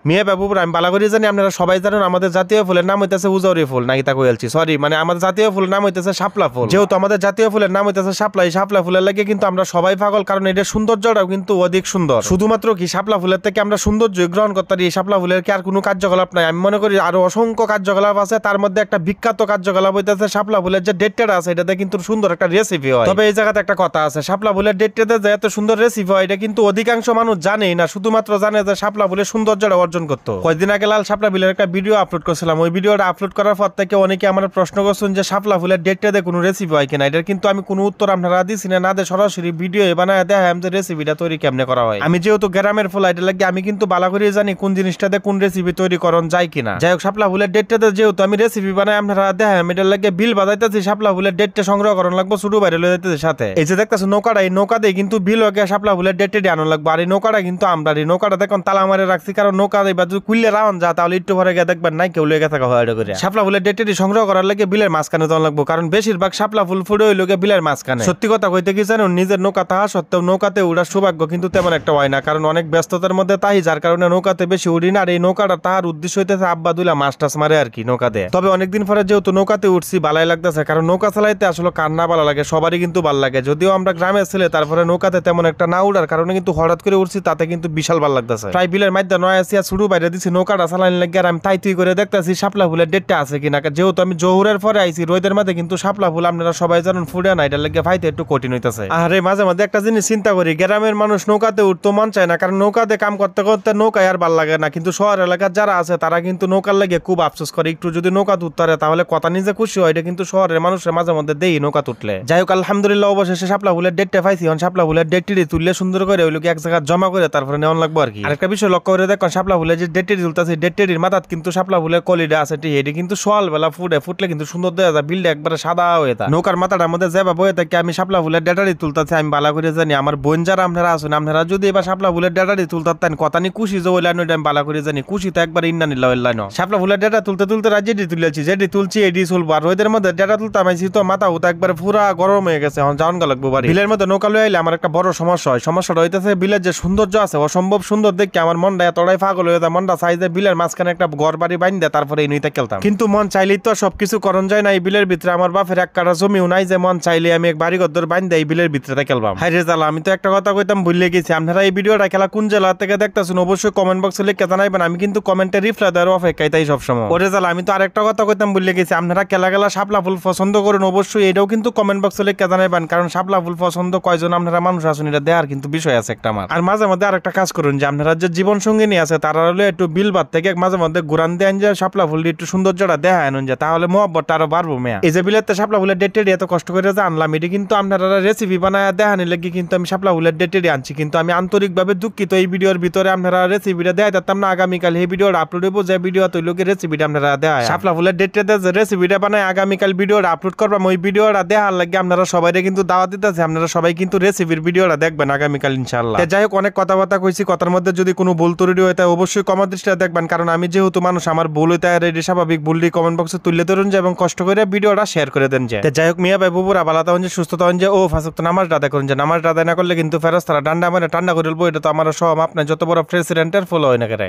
মিয়া বাবুপুর আমি বালা করে জানি আপনারা সবাই জানেন আমাদের জাতীয় ফুলের নাম হইতেছে উজাউরি ফুল নাকি তা কইলছি সরি মানে আমাদের জাতীয় ফুলের নাম হইতেছে শাপলা ফুল। যেহেতু আমাদের জাতীয় ফুলের নাম হইতেছে শাপলা, এই শাপলা ফুলের লাগে কিন্তু আমরা সবাই পাগল, কারণ এটার সৌন্দর্যটাও কিন্তু অধিক সুন্দর। শুধুমাত্র কি শাপলা ফুলের থেকে আমরা সৌন্দর্য গ্রহণ করতে পারি, এই শাপলা ফুলের কি আর কোনো কার্যকলাপ নাই? আমি মনে করি আরো অসংখ্য কার্যকলাপ আছে, তার মধ্যে একটা বিখ্যাত কার্যকলাপ হইতেছে শাপলা ফুলের যে ডেটটা আছে এটাতে কিন্তু সুন্দর একটা রেসিপি হয়। তবে এই জায়গাতে একটা কথা আছে, শাপলা ফুলের ডেটটাতে যে এত সুন্দর রেসিপি হয় এটা কিন্তু অধিকাংশ মানুষ জানেই না, শুধুমাত্র জানে যে শাপলা ফুলের সৌন্দর্যটা অর্জন করতো। কয়েকদিন আগে লাল শাপলা ফুলের একটা ভিডিও আপলোড করছিলাম, ওই ভিডিওটা আপলোড করার পর থেকে অনেকে আমার প্রশ্ন করছেন যে শাপলা ফুলের ডেটটাতে কোনো রেসিপি হয় কিনা। এটার কিন্তু আমি কোনো উত্তর আপনারা দিছি না দে সরাসরি ভিডিও বানায় দেখাম যে রেসিপিটা তৈরি কেমনে করা হয়। আমি যেহেতু গ্রামের ফুল এটা লাগে আমি কিন্তু বালা করে জানি কোন জিনিসটাতে কোন রেসিপি তৈরি করন যায় কিনা। যাই হোক, শাপলা ফুলের ডেটটাতে যেহেতু আমি রেসিপি বানাই আপনারা দেখাম, এটার লাগে বিল বাজাইতেছি শাপলা ফুলের ডেটটা সংগ্রহ করার লাগবো ছোট বাইরে লয়ে যাইতেছে সাথে। এই যে দেখতেছো নৌকাটা, এই নৌকা দিয়ে কিন্তু বিল ওকে শাপলা ফুলের ডেটটা আনো লাগবো। আর এই নৌকাটা কিন্তু আমরা এই নৌকাটা দেখুন তালা মারে রাখছি, কারণ নৌকা এবার যদি কুইলে রাউন যা তাহলে একটু পরে গিয়ে দেখবেন নাই কেউ লেগে থাকা হয়। করে শাপলা ফুলের ডেটটি সংগ্রহ করার লাগে বিলের মাঝখানে যাওয়া লাগবো, কারণ বেশিরভাগ শাপলা ফুল ফুটে হইল বিলের মাঝখানে। সত্যি কথা কইতে কি জানো, নিজের নৌকা তাহা সত্ত্বেও নৌকাতে উড়ার সৌভাগ্য কিন্তু তেমন একটা হয় না, কারণ অনেক ব্যস্ততার মধ্যে তাই যার কারণে নৌকাতে বেশি উড়ি না। আর এই নৌকাটা তাহার উদ্দেশ্য হইতেছে আব্বা দুলা মাছ টাছ মারে আর কি নৌকা দেয়। তবে অনেকদিন পরে যেহেতু নৌকাতে উঠছি ভালাই লাগতেছে, কারণ নৌকা চালাইতে আসলে কার না ভালো লাগে, সবারই কিন্তু ভালো লাগে। যদিও আমরা গ্রামের ছেলে, তারপরে নৌকাতে তেমন একটা না উড়ার কারণে কিন্তু হঠাৎ করে উঠছি, তাতে কিন্তু বিশাল ভালো লাগতেছে। প্রায় বিলের মধ্যে নয় আসিয়া শুরু বাইরে দিচ্ছি নৌকাটা চালাইন লাগে, আর আমি তাই তুই করে দেখতেছি শাপলা ফুলের ডেটটা আছে কিনা। যেহেতু আমি জহুরের পরে আইছি রোদের মধ্যে কিন্তু শাপলা ফুল আপনারা সবাই জানেন ফুটে না, এটার লাগে ফাইতে একটু কঠিন হইতেছে। আরে মাঝে মাঝে একটা জিনিস চিন্তা করি, গ্রামের মানুষ নৌকাতে উঠতে মন চায় না, কারণ নৌকাতে কাম করতে করতে নৌকায় আর ভাল লাগে না, কিন্তু শহর এলাকার যারা আছে তারা কিন্তু নৌকার লাগে খুব আফসোস করে। একটু যদি নৌকা তুলতে পারে তাহলে কথা নিজে খুশি হয়, এটা কিন্তু শহরের মানুষের মাঝে মধ্যে দেই নৌকা তুললে। যাই হোক, আলহামদুলিল্লাহ অবশেষে শাপলা ফুলের ডেটটা পাইছি। এখন শাপলা ফুলের ডেটটি তুললে সুন্দর করে ওইগুলোকে এক জায়গায় জমা করে তারপরে নেওয়া লাগবো আর কি। আরেকটা বিষয় লক্ষ্য করে দেখুন, শাপলা ফুলের যে ডেটটি তুলতেছে ডেটটির মাথাত কিন্তু শাপলা ফুলের কলিডা আছে, এটি কিন্তু সকাল বেলা ফুটলে কিন্তু সুন্দর দেওয়া যায়, বিলটা একবারে সাদা হয়ে থাকে। নৌকার মাথাটার মধ্যে যেভাবে বয়ে থাকে আমি শাপলা ফুলের ডেটারি তুলতেছি, আমি বালা করে জানি আমার বোন যারা আপনারা আছেন আপনারা যদি এবার শাপলা ফুলের ডেটারি তুলতেন কথা নি খুশি যে ওই লাইন আমি বালা করে জানি খুশি তো একবার ইন্না নিল ওই লাইন। শাপলা ফুলের ডেটা তুলতে তুলতে যেটি তুলেছি যেটি তুলছি এটি চলবো, আর ওইদের মধ্যে ডেটা তুলতাম আইছি তো মাথা উতা একবার পুরা গরম হয়ে গেছে। এখন যাওয়ান লাগবো বাড়ি। বিলের মধ্যে নৌকা লয়ে আইলে আমার একটা বড় সমস্যা হয়, সমস্যাটা হইতেছে বিলের যে সৌন্দর্য আছে অসম্ভব সুন্দর দেখে আমার মনটা এতটাই পাগল হয়ে যায়, মনটা চাই যে বিলের মাঝখানে একটা ঘর বাড়ি বাইন্দে তারপরে এই নইতে খেলতাম। কিন্তু মন চাইলেই তো সবকিছু করণ যায় না। এই বিলের ভিতরে আমার বাপের এক কাটা জমিও নাই যে মন চাইলে আমি এক বাড়ি ঘর বাইন্দে এই বিলের ভিতরে খেলবাম। হাই রে জ্বালা, আমি তো একটা কথা কইতাম ভুলে গেছি। আপনারা এই ভিডিওটা খেলা কোন জেলা থেকে দেখতেছেন অবশ্যই কমেন্ট বক্সে লিখে জানাইবেন, আমি কিন্তু কমেন্টে রিপ্লাই দেওয়ার অপেক্ষায় তাই সবসময়। ওরে জ্বালা, আমি তো আরেকটা কথা কইতাম ভুলে গেছি, আপনারা খেলা শাপলা ফুল পছন্দ করুন অবশ্যই, এটাও কিন্তু কমেন্ট বক্সে লিখে জানাইবেন, কারণ শাপলা ফুল পছন্দ কয়জন আপনারা মানুষ আছেন এটা দেওয়ার কিন্তু বিষয় আছে একটা আমার। আর মাঝে মধ্যে আরেকটা কাজ করুন যে আপনারা যে জীবন সঙ্গিনী আছে তারা হলে একটু বিল বাদ থেকে মাঝে মধ্যে ঘুরান দেন যে শাপলা ফুল একটু সৌন্দর্যটা দেখা আনুন যে, তাহলে মহব্বতটা আরো বাড়বো মেয়া। এই যে বিলেতে শাপলা ফুলের ডেটটি এত কষ্ট করে যে আনলাম, এটি কিন্তু আপনারা রেসিপি বানায় দেখানি লেগে কিন্তু আমি শাপলা ফুলের ডেটটি আনছি, কিন্তু আমি আন্তরিকভাবে দুঃখিত এই ভিডিওর ভিতরে আপনারা রেসিপিটা দেখাই দিতাম না। আগামীকাল এই ভিডিওটা আপলোড হইব, যে ভিডিও তৈলকে রেসিপিটা আপনারা দেখায় শাপলা ফুলের ডেটটিতে যে রেসিপিটা বানায় আগামীকাল ভিডিওটা আপলোড করবাম। ওই ভিডিওটা দেখার লাগে আপনারা সবাই কিন্তু দাওয়াত দিতেছে, আপনারা সবাই কিন্তু রেসিপির ভিডিওটা দেখবেন আগামীকাল ইনশাআল্লাহ। যাই হোক, অনেক কথাবার্তা কইছি, কথার মধ্যে যদি কোনো ভুল ত্রুটি হয় তাহলে অবশ্যই কমেন্ট দৃষ্টিতে দেখবেন, কারণ আমি যেহেতু মানুষ আমার ভুল হইতে রেডি স্বাভাবিক, ভুলটি কমেন্ট বক্সে তুলে ধরুন যে এবং কষ্ট করে ভিডিওটা শেয়ার করে দেন যে। যাই হোক, মিয়া ভাই বুবুরা ভালো থাকুন যে, সুস্থ থাকুন যে, ও ফাঁসক তো নামাজ আদায় করুন যে, নামাজ আদায় না করলে কিন্তু ফেরেশতারা ডান্ডা মানে ঠান্ডা করে বলবো। এটা তো আমার সব আপনার যত বড় প্রেসিডেন্টের ফলো হয় না করে।